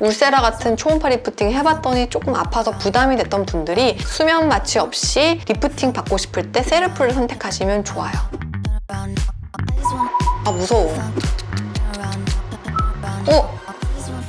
울세라 같은 초음파 리프팅 해봤더니 조금 아파서 부담이 됐던 분들이 수면 마취 없이 리프팅 받고 싶을 때 세르프를 선택하시면 좋아요. 아, 무서워.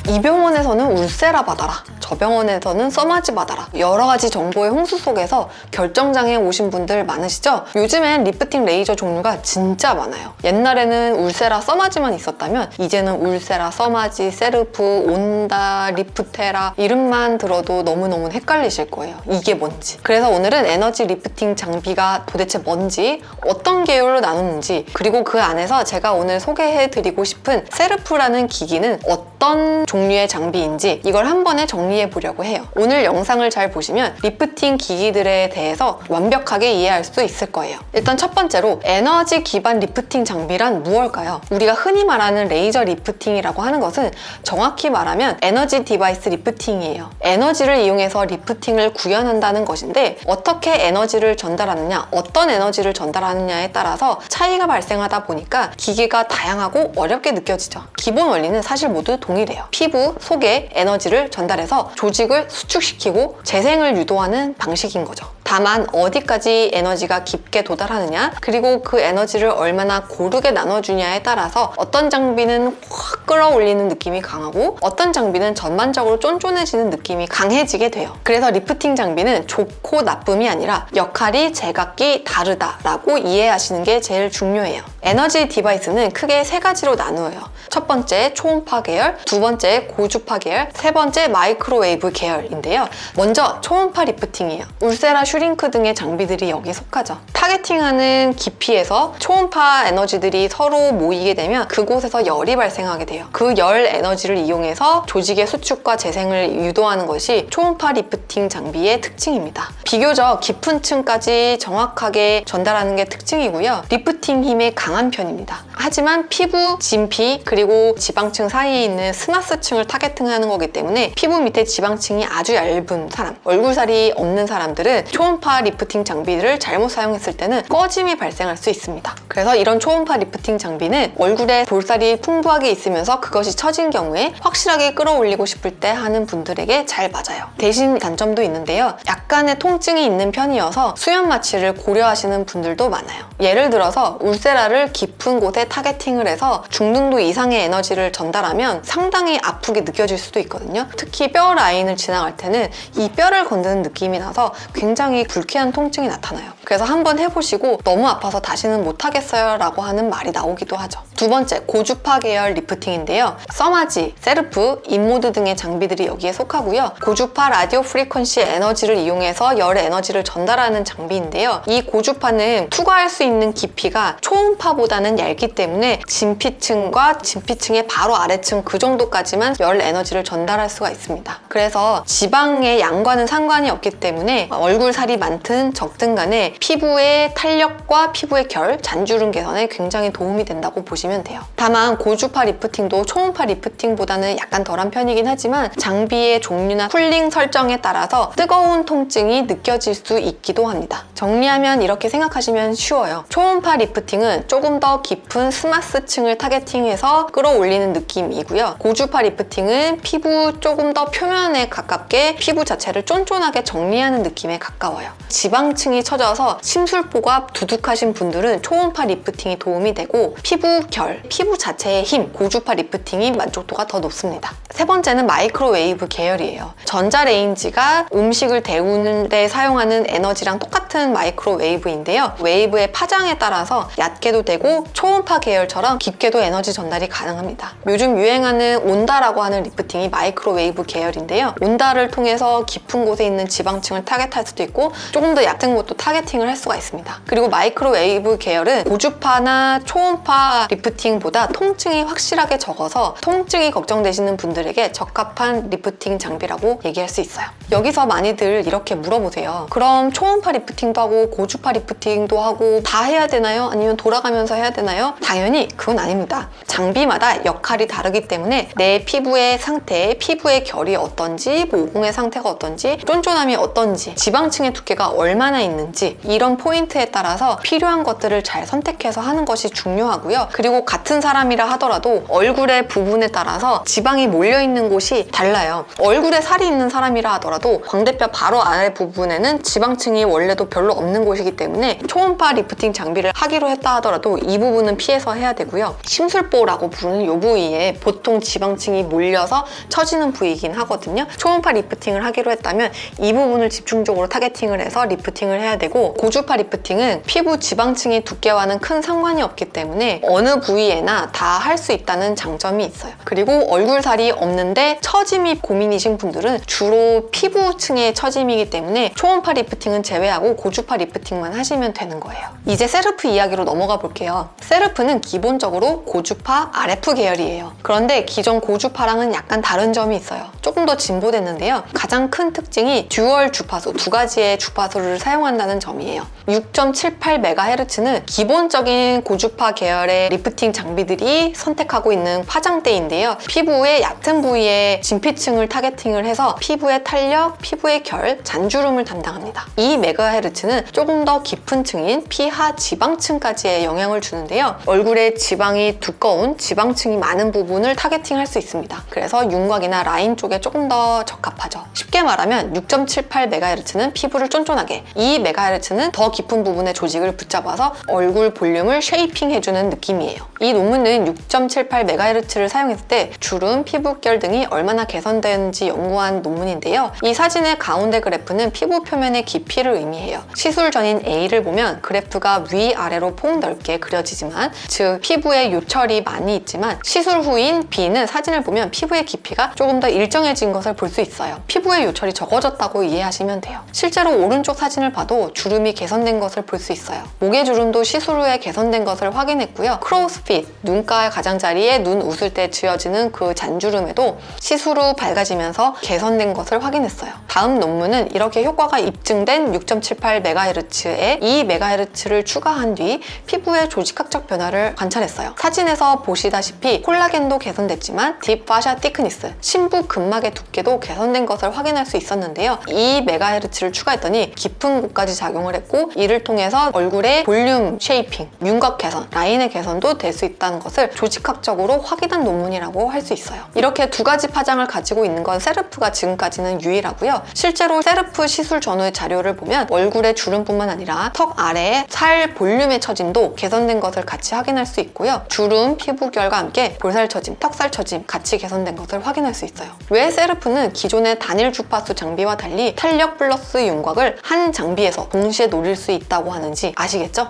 이 병원에서는 울세라 받아라, 저 병원에서는 써마지 받아라, 여러 가지 정보의 홍수 속에서 결정장애에 오신 분들 많으시죠? 요즘엔 리프팅 레이저 종류가 진짜 많아요. 옛날에는 울세라, 써마지만 있었다면 이제는 울세라, 써마지, 세르프, 온다, 리프테라 이름만 들어도 너무너무 헷갈리실 거예요. 이게 뭔지. 그래서 오늘은 에너지 리프팅 장비가 도대체 뭔지, 어떤 계열로 나누는지, 그리고 그 안에서 제가 오늘 소개해드리고 싶은 세르프라는 기기는 어떤 종류의 장비인지 이걸 한 번에 정리해 보려고 해요. 오늘 영상을 잘 보시면 리프팅 기기들에 대해서 완벽하게 이해할 수 있을 거예요. 일단 첫 번째로 에너지 기반 리프팅 장비란 무엇일까요? 우리가 흔히 말하는 레이저 리프팅이라고 하는 것은 정확히 말하면 에너지 디바이스 리프팅이에요. 에너지를 이용해서 리프팅을 구현한다는 것인데 어떻게 에너지를 전달하느냐, 어떤 에너지를 전달하느냐에 따라서 차이가 발생하다 보니까 기계가 다양하고 어렵게 느껴지죠. 기본 원리는 사실 모두 동일해요. 피부 속에 에너지를 전달해서 조직을 수축시키고 재생을 유도하는 방식인 거죠. 다만 어디까지 에너지가 깊게 도달하느냐, 그리고 그 에너지를 얼마나 고르게 나눠주냐에 따라서 어떤 장비는 확 끌어올리는 느낌이 강하고 어떤 장비는 전반적으로 쫀쫀해지는 느낌이 강해지게 돼요. 그래서 리프팅 장비는 좋고 나쁨이 아니라 역할이 제각기 다르다라고 이해하시는 게 제일 중요해요. 에너지 디바이스는 크게 세 가지로 나누어요. 첫 번째 초음파 계열, 두 번째 고주파 계열, 세 번째 마이크로웨이브 계열인데요. 먼저 초음파 리프팅이에요. 울세라, 슈링크 등의 장비들이 여기에 속하죠. 타겟팅하는 깊이에서 초음파 에너지들이 서로 모이게 되면 그곳에서 열이 발생하게 돼요. 그 열 에너지를 이용해서 조직의 수축과 재생을 유도하는 것이 초음파 리프팅 장비의 특징입니다. 비교적 깊은 층까지 정확하게 전달하는 게 특징이고요. 리프팅 힘이 강한 편입니다. 하지만 피부, 진피, 그리고 지방층 사이에 있는 스나스층을 타겟팅하는 거기 때문에 피부 밑에 지방층이 아주 얇은 사람, 얼굴살이 없는 사람들은 초음파 리프팅 장비를 잘못 사용했을 때는 꺼짐이 발생할 수 있습니다. 그래서 이런 초음파 리프팅 장비는 얼굴에 볼살이 풍부하게 있으면서 그것이 처진 경우에 확실하게 끌어올리고 싶을 때 하는 분들에게 잘 맞아요. 대신 단점도 있는데요. 약간의 통증이 있는 편이어서 수면 마취를 고려하시는 분들도 많아요. 예를 들어서 울세라를 깊은 곳에 타겟팅을 해서 중등도 이상의 에너지를 전달하면 상당히 아프게 느껴질 수도 있거든요. 특히 뼈 라인을 지나갈 때는 이 뼈를 건드는 느낌이 나서 굉장히 불쾌한 통증이 나타나요. 그래서 한번 해보시고 너무 아파서 다시는 못하겠어요 라고 하는 말이 나오기도 하죠. 두 번째, 고주파 계열 리프팅인데요. 써마지, 세르프, 인모드 등의 장비들이 여기에 속하고요. 고주파 라디오 프리퀀시 에너지를 이용해서 열 에너지를 전달하는 장비인데요. 이 고주파는 투과할 수 있는 깊이가 초음파보다는 얇기 때문에 진피층과 진피층의 바로 아래층 그 정도까지만 열 에너지를 전달할 수가 있습니다. 그래서 지방의 양과는 상관이 없기 때문에 얼굴 살이 많든 적든 간에 피부의 탄력과 피부의 결, 잔주름 개선에 굉장히 도움이 된다고 보시면 돼요. 다만 고주파 리프팅도 초음파 리프팅보다는 약간 덜한 편이긴 하지만 장비의 종류나 쿨링 설정에 따라서 뜨거운 통증이 느껴질 수 있기도 합니다. 정리하면 이렇게 생각하시면 쉬워요. 초음파 리프팅은 조금 더 깊은 스마스층을 타겟팅해서 끌어올리는 느낌이고요. 고주파 리프팅은 피부 조금 더 표면에 가깝게 피부 자체를 쫀쫀하게 정리하는 느낌에 가까워요. 지방층이 처져서 심술포가 두둑하신 분들은 초음파 리프팅이 도움이 되고 피부 결, 피부 자체의 힘, 고주파 리프팅이 만족도가 더 높습니다. 세 번째는 마이크로웨이브 계열이에요. 전자레인지가 음식을 데우는 데 사용하는 에너지랑 똑같은 마이크로웨이브인데요. 웨이브의 파장에 따라서 얕게도 되고 초음파 계열처럼 깊게도 에너지 전달이 가능합니다. 요즘 유행하는 온다라고 하는 리프팅이 마이크로웨이브 계열인데요. 온다를 통해서 깊은 곳에 있는 지방층을 타겟할 수도 있고 조금 더 얕은 곳도 타겟팅을 할 수가 있습니다. 그리고 마이크로웨이브 계열은 고주파나 초음파 리프팅보다 통증이 확실하게 적어서 통증이 걱정되시는 분들에게 적합한 리프팅 장비라고 얘기할 수 있어요. 여기서 많이들 이렇게 물어보세요. 그럼 초음파 리프팅도 하고 고주파 리프팅도 하고 다 해야 되나요? 아니면 돌아가면서 해야 되나요? 당연히 그건 아닙니다. 장비마다 역할이 다르기 때문에 내 피부의 상태, 피부의 결이 어떤 어떤지, 모공의 상태가 어떤지, 쫀쫀함이 어떤지, 지방층의 두께가 얼마나 있는지 이런 포인트에 따라서 필요한 것들을 잘 선택해서 하는 것이 중요하고요. 그리고 같은 사람이라 하더라도 얼굴의 부분에 따라서 지방이 몰려있는 곳이 달라요. 얼굴에 살이 있는 사람이라 하더라도 광대뼈 바로 아래 부분에는 지방층이 원래도 별로 없는 곳이기 때문에 초음파 리프팅 장비를 하기로 했다 하더라도 이 부분은 피해서 해야 되고요. 심술보라고 부르는 이 부위에 보통 지방층이 몰려서 처지는 부위이긴 하거든요. 초음파 리프팅을 하기로 했다면 이 부분을 집중적으로 타겟팅을 해서 리프팅을 해야 되고, 고주파 리프팅은 피부 지방층의 두께와는 큰 상관이 없기 때문에 어느 부위에나 다 할 수 있다는 장점이 있어요. 그리고 얼굴살이 없는데 처짐이 고민이신 분들은 주로 피부층의 처짐이기 때문에 초음파 리프팅은 제외하고 고주파 리프팅만 하시면 되는 거예요. 이제 세르프 이야기로 넘어가 볼게요. 세르프는 기본적으로 고주파 RF 계열이에요. 그런데 기존 고주파랑은 약간 다른 점이 있어요. 조금 더 진보됐는데요. 가장 큰 특징이 듀얼 주파수, 두 가지의 주파수를 사용한다는 점이에요. 6.78MHz는 기본적인 고주파 계열의 리프팅 장비들이 선택하고 있는 화장대인데요. 피부의 얕은 부위에 진피층을 타겟팅을 해서 피부의 탄력, 피부의 결, 잔주름을 담당합니다. 이 메가헤르츠는 조금 더 깊은 층인 피하 지방층까지의 영향을 주는데요. 얼굴에 지방이 두꺼운 지방층이 많은 부분을 타겟팅할 수 있습니다. 그래서 윤곽이나 라인 쪽에 조금 더 적합하죠. 쉽게 말하면 6.78MHz는 피부를 쫀쫀하게, 2MHz는 더 깊은 부분의 조직을 붙잡아서 얼굴 볼륨을 쉐이핑 해주는 느낌이에요. 이 논문은 6.78MHz를 사용했을 때 주름, 피부결 등이 얼마나 개선되는지 연구한 논문인데요. 이 사진의 가운데 그래프는 피부 표면의 깊이를 의미해요. 시술 전인 A를 보면 그래프가 위아래로 폭넓게 그려지지만, 즉 피부에 요철이 많이 있지만, 시술 후인 B는 사진을 보면 피부의 깊이가 조금 더 일정해진 것을 볼 수 있어요. 피부의 요철이 적어졌다고 이해하시면 돼요. 실제로 오른쪽 사진을 봐도 주름이 개선된 것을 볼 수 있어요. 목의 주름도 시술 후에 개선된 것을 확인했고요. 크로우스핏, 눈가의 가장자리에 눈 웃을 때 지어지는 그 잔주름에도 시술 후 밝아지면서 개선된 것을 확인했어요. 다음 논문은 이렇게 효과가 입증된 6.78MHz에 2MHz를 추가한 뒤 피부의 조직학적 변화를 관찰했어요. 사진에서 보시다시피 콜라겐도 개선됐지만 딥 파샤 티크니스, 심부 근막의 두께도 개선된 것을 확인할 수 있었는데요. 2MHz를 추가했더니 깊은 곳까지 작용을 했고, 이를 통해서 얼굴의 볼륨 쉐이핑, 윤곽 개선, 라인의 개선도 될 수 있다는 것을 조직학적으로 확인한 논문이라고 할 수 있어요. 이렇게 두 가지 파장을 가지고 있는 건 세르프가 지금까지는 유일하고요. 실제로 세르프 시술 전후의 자료를 보면 얼굴의 주름뿐만 아니라 턱 아래의 살 볼륨의 처짐도 개선된 것을 같이 확인할 수 있고요. 주름, 피부결과 함께 볼살 처짐, 턱살 처짐 같이 개선된 것을 확인할 수 있어요. 왜 세르프는 기존의 단일 주파수 장비와 달리 탄력 플러스 윤곽을 한 장비에서 동시에 노릴 수 있다고 하는지 아시겠죠?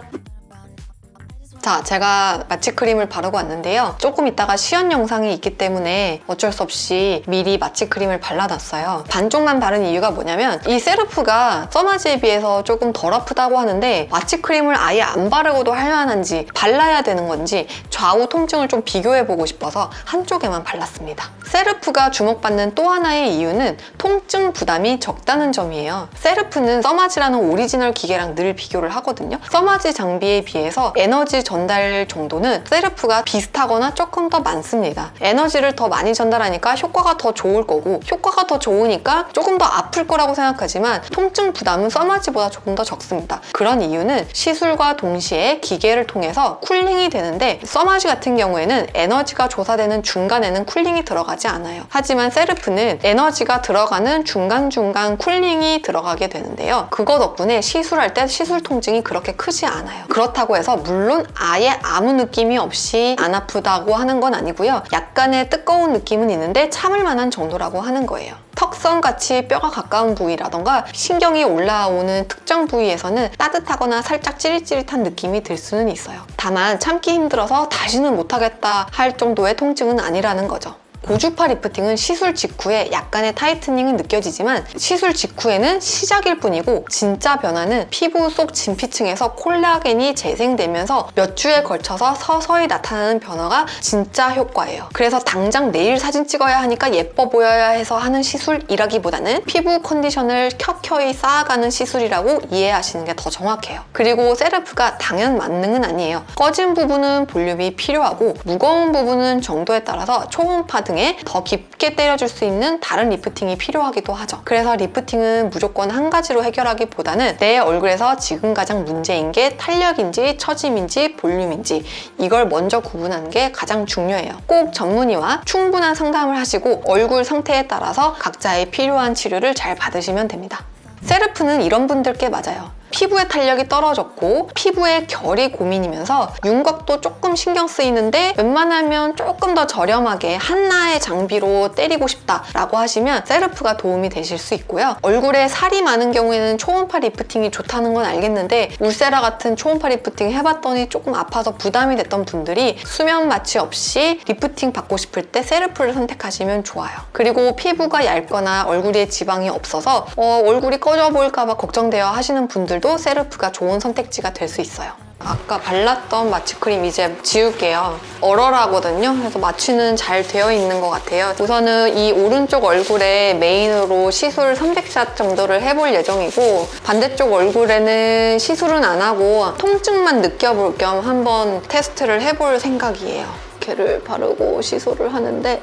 자, 제가 마취크림을 바르고 왔는데요. 조금 있다가 시연 영상이 있기 때문에 어쩔 수 없이 미리 마취크림을 발라놨어요. 반쪽만 바른 이유가 뭐냐면, 이 세르프가 써마지에 비해서 조금 덜 아프다고 하는데 마취크림을 아예 안 바르고도 할만한지, 발라야 되는 건지 좌우 통증을 좀 비교해보고 싶어서 한쪽에만 발랐습니다. 세르프가 주목받는 또 하나의 이유는 통증 부담이 적다는 점이에요. 세르프는 써마지라는 오리지널 기계랑 늘 비교를 하거든요. 써마지 장비에 비해서 에너지 전달 정도는 세르프가 비슷하거나 조금 더 많습니다. 에너지를 더 많이 전달하니까 효과가 더 좋을 거고, 효과가 더 좋으니까 조금 더 아플 거라고 생각하지만 통증 부담은 써마지보다 조금 더 적습니다. 그런 이유는 시술과 동시에 기계를 통해서 쿨링이 되는데, 써마지 같은 경우에는 에너지가 조사되는 중간에는 쿨링이 들어가지 않아요. 하지만 세르프는 에너지가 들어가는 중간중간 쿨링이 들어가게 되는데요. 그거 덕분에 시술할 때 시술 통증이 그렇게 크지 않아요. 그렇다고 해서 물론 아예 아무 느낌이 없이 안 아프다고 하는 건 아니고요. 약간의 뜨거운 느낌은 있는데 참을 만한 정도라고 하는 거예요. 턱선같이 뼈가 가까운 부위라던가 신경이 올라오는 특정 부위에서는 따뜻하거나 살짝 찌릿찌릿한 느낌이 들 수는 있어요. 다만 참기 힘들어서 다시는 못하겠다 할 정도의 통증은 아니라는 거죠. 고주파 리프팅은 시술 직후에 약간의 타이트닝은 느껴지지만, 시술 직후에는 시작일 뿐이고, 진짜 변화는 피부 속 진피층에서 콜라겐이 재생되면서 몇 주에 걸쳐서 서서히 나타나는 변화가 진짜 효과예요. 그래서 당장 내일 사진 찍어야 하니까 예뻐 보여야 해서 하는 시술이라기보다는 피부 컨디션을 켜켜이 쌓아가는 시술이라고 이해하시는 게 더 정확해요. 그리고 세르프가 당연 만능은 아니에요. 꺼진 부분은 볼륨이 필요하고, 무거운 부분은 정도에 따라서 초음파 등 등에 더 깊게 때려줄 수 있는 다른 리프팅이 필요하기도 하죠. 그래서 리프팅은 무조건 한 가지로 해결하기보다는 내 얼굴에서 지금 가장 문제인 게 탄력인지 처짐인지 볼륨인지 이걸 먼저 구분하는 게 가장 중요해요. 꼭 전문의와 충분한 상담을 하시고 얼굴 상태에 따라서 각자의 필요한 치료를 잘 받으시면 됩니다. 세르프는 이런 분들께 맞아요. 피부의 탄력이 떨어졌고 피부의 결이 고민이면서 윤곽도 조금 신경 쓰이는데 웬만하면 조금 더 저렴하게 한나의 장비로 때리고 싶다라고 하시면 세르프가 도움이 되실 수 있고요. 얼굴에 살이 많은 경우에는 초음파 리프팅이 좋다는 건 알겠는데 울세라 같은 초음파 리프팅 해봤더니 조금 아파서 부담이 됐던 분들이 수면 마취 없이 리프팅 받고 싶을 때 세르프를 선택하시면 좋아요. 그리고 피부가 얇거나 얼굴에 지방이 없어서 얼굴이 꺼져 보일까 봐 걱정되어 하시는 분들도 세르프가 좋은 선택지가 될 수 있어요. 아까 발랐던 마취크림 이제 지울게요. 얼얼하거든요. 그래서 마취는 잘 되어 있는 것 같아요. 우선은 이 오른쪽 얼굴에 메인으로 시술 300샷 정도를 해볼 예정이고 반대쪽 얼굴에는 시술은 안 하고 통증만 느껴볼 겸 한번 테스트를 해볼 생각이에요. 걔를 바르고 시술을 하는데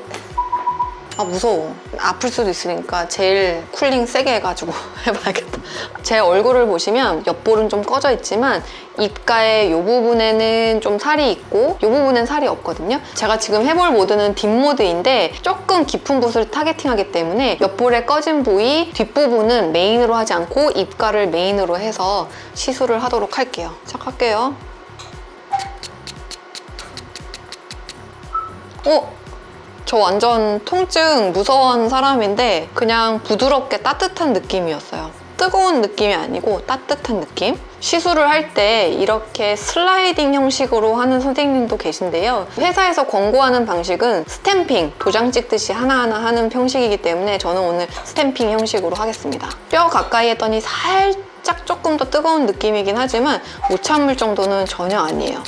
무서워. 아플 수도 있으니까 제일 쿨링 세게 해가지고 해봐야겠다. 제 얼굴을 보시면 옆볼은 좀 꺼져 있지만 입가의 이 부분에는 좀 살이 있고 이 부분엔 살이 없거든요. 제가 지금 해볼 모드는 딥모드인데 조금 깊은 곳을 타겟팅하기 때문에 옆볼의 꺼진 부위, 뒷부분은 메인으로 하지 않고 입가를 메인으로 해서 시술을 하도록 할게요. 시작할게요. 저 완전 통증 무서워하는 사람인데 그냥 부드럽게 따뜻한 느낌이었어요. 뜨거운 느낌이 아니고 따뜻한 느낌? 시술을 할 때 이렇게 슬라이딩 형식으로 하는 선생님도 계신데요. 회사에서 권고하는 방식은 스탬핑, 도장 찍듯이 하나하나 하는 형식이기 때문에 저는 오늘 스탬핑 형식으로 하겠습니다. 뼈 가까이 했더니 살짝 조금 더 뜨거운 느낌이긴 하지만 못 참을 정도는 전혀 아니에요.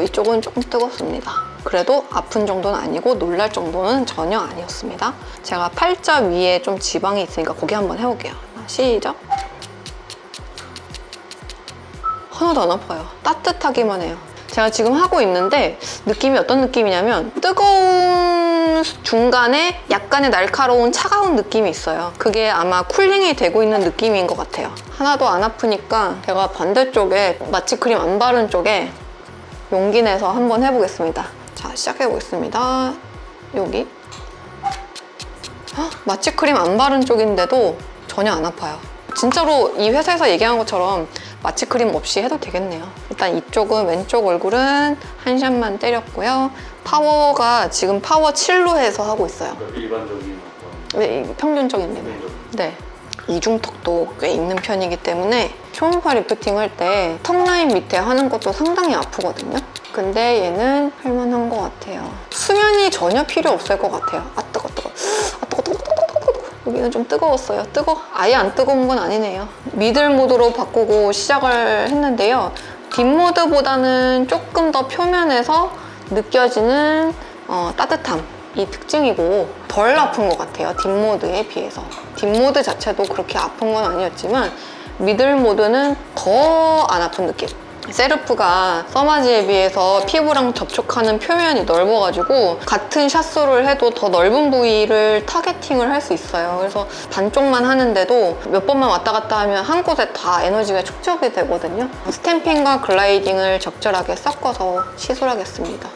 이쪽은 조금 뜨겁습니다. 그래도 아픈 정도는 아니고 놀랄 정도는 전혀 아니었습니다. 제가 팔자 위에 좀 지방이 있으니까 거기 한번 해볼게요. 시작! 하나도 안 아파요. 따뜻하기만 해요. 제가 지금 하고 있는데 느낌이 어떤 느낌이냐면 뜨거운 중간에 약간의 날카로운 차가운 느낌이 있어요. 그게 아마 쿨링이 되고 있는 느낌인 것 같아요. 하나도 안 아프니까 제가 반대쪽에 마취크림 안 바른 쪽에 용기 내서 한번 해보겠습니다. 자, 시작해보겠습니다. 여기. 마취크림 안 바른 쪽인데도 전혀 안 아파요. 진짜로 이 회사에서 얘기한 것처럼 마취크림 없이 해도 되겠네요. 일단 이쪽은 왼쪽 얼굴은 한 샷만 때렸고요. 파워가 지금 파워 7로 해서 하고 있어요. 일반적인 네, 평균적인 레벨. 네. 이중턱도 꽤 있는 편이기 때문에 초음파 리프팅 할 때 턱라인 밑에 하는 것도 상당히 아프거든요. 근데 얘는 할만한 것 같아요. 수면이 전혀 필요 없을 것 같아요. 뜨거. 여기는 좀 뜨거웠어요. 아예 안 뜨거운 건 아니네요. 미들 모드로 바꾸고 시작을 했는데요. 딥모드보다는 조금 더 표면에서 느껴지는 따뜻함. 이 특징이고 덜 아픈 것 같아요. 딥모드에 비해서. 딥모드 자체도 그렇게 아픈 건 아니었지만 미들 모드는 더 안 아픈 느낌. 세르프가 써마지에 비해서 피부랑 접촉하는 표면이 넓어가지고 같은 샷수를 해도 더 넓은 부위를 타겟팅을 할 수 있어요. 그래서 반쪽만 하는데도 몇 번만 왔다 갔다 하면 한 곳에 다 에너지가 축적이 되거든요. 스탬핑과 글라이딩을 적절하게 섞어서 시술하겠습니다.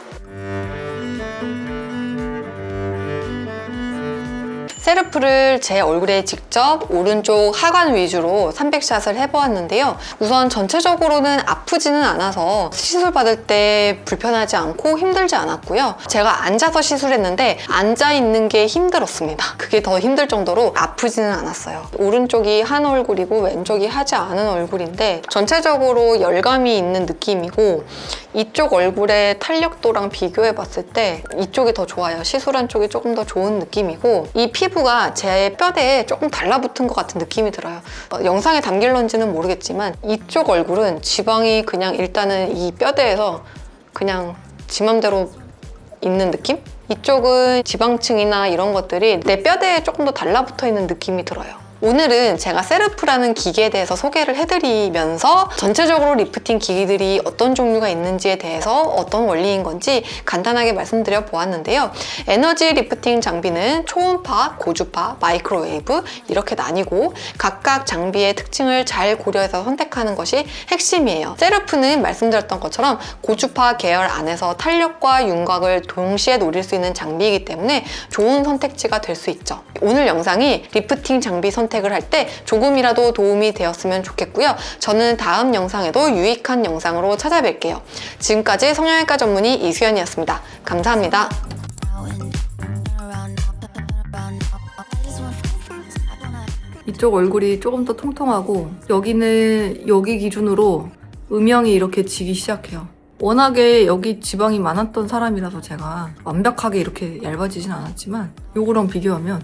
세르프를 제 얼굴에 직접 오른쪽 하관 위주로 300샷을 해보았는데요. 우선 전체적으로는 아프지는 않아서 시술 받을 때 불편하지 않고 힘들지 않았고요. 제가 앉아서 시술했는데 앉아있는 게 힘들었습니다. 그게 더 힘들 정도로 아프지는 않았어요. 오른쪽이 한 얼굴이고 왼쪽이 하지 않은 얼굴인데 전체적으로 열감이 있는 느낌이고 이쪽 얼굴의 탄력도랑 비교해봤을 때 이쪽이 더 좋아요. 시술한 쪽이 조금 더 좋은 느낌이고 이 피부가 제 뼈대에 조금 달라붙은 것 같은 느낌이 들어요. 영상에 담길런지는 모르겠지만 이쪽 얼굴은 지방이 그냥 일단은 이 뼈대에서 그냥 지 맘대로 있는 느낌? 이쪽은 지방층이나 이런 것들이 내 뼈대에 조금 더 달라붙어 있는 느낌이 들어요. 오늘은 제가 세르프라는 기계에 대해서 소개를 해드리면서 전체적으로 리프팅 기기들이 어떤 종류가 있는지에 대해서 어떤 원리인 건지 간단하게 말씀드려 보았는데요. 에너지 리프팅 장비는 초음파, 고주파, 마이크로웨이브 이렇게 나뉘고 각각 장비의 특징을 잘 고려해서 선택하는 것이 핵심이에요. 세르프는 말씀드렸던 것처럼 고주파 계열 안에서 탄력과 윤곽을 동시에 노릴 수 있는 장비이기 때문에 좋은 선택지가 될 수 있죠. 오늘 영상이 리프팅 장비 선택을 할 때 조금이라도 도움이 되었으면 좋겠고요. 저는 다음 영상에도 유익한 영상으로 찾아뵐게요. 지금까지 성형외과 전문의 이수연이었습니다. 감사합니다. 이쪽 얼굴이 조금 더 통통하고 여기는 여기 기준으로 음영이 이렇게 지기 시작해요. 워낙에 여기 지방이 많았던 사람이라서 제가 완벽하게 이렇게 얇아지진 않았지만 요거랑 비교하면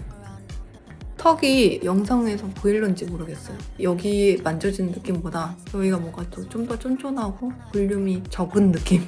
턱이 영상에서 보일런지 모르겠어요. 여기 만져지는 느낌보다 여기가 뭔가 좀 더 쫀쫀하고 볼륨이 적은 느낌.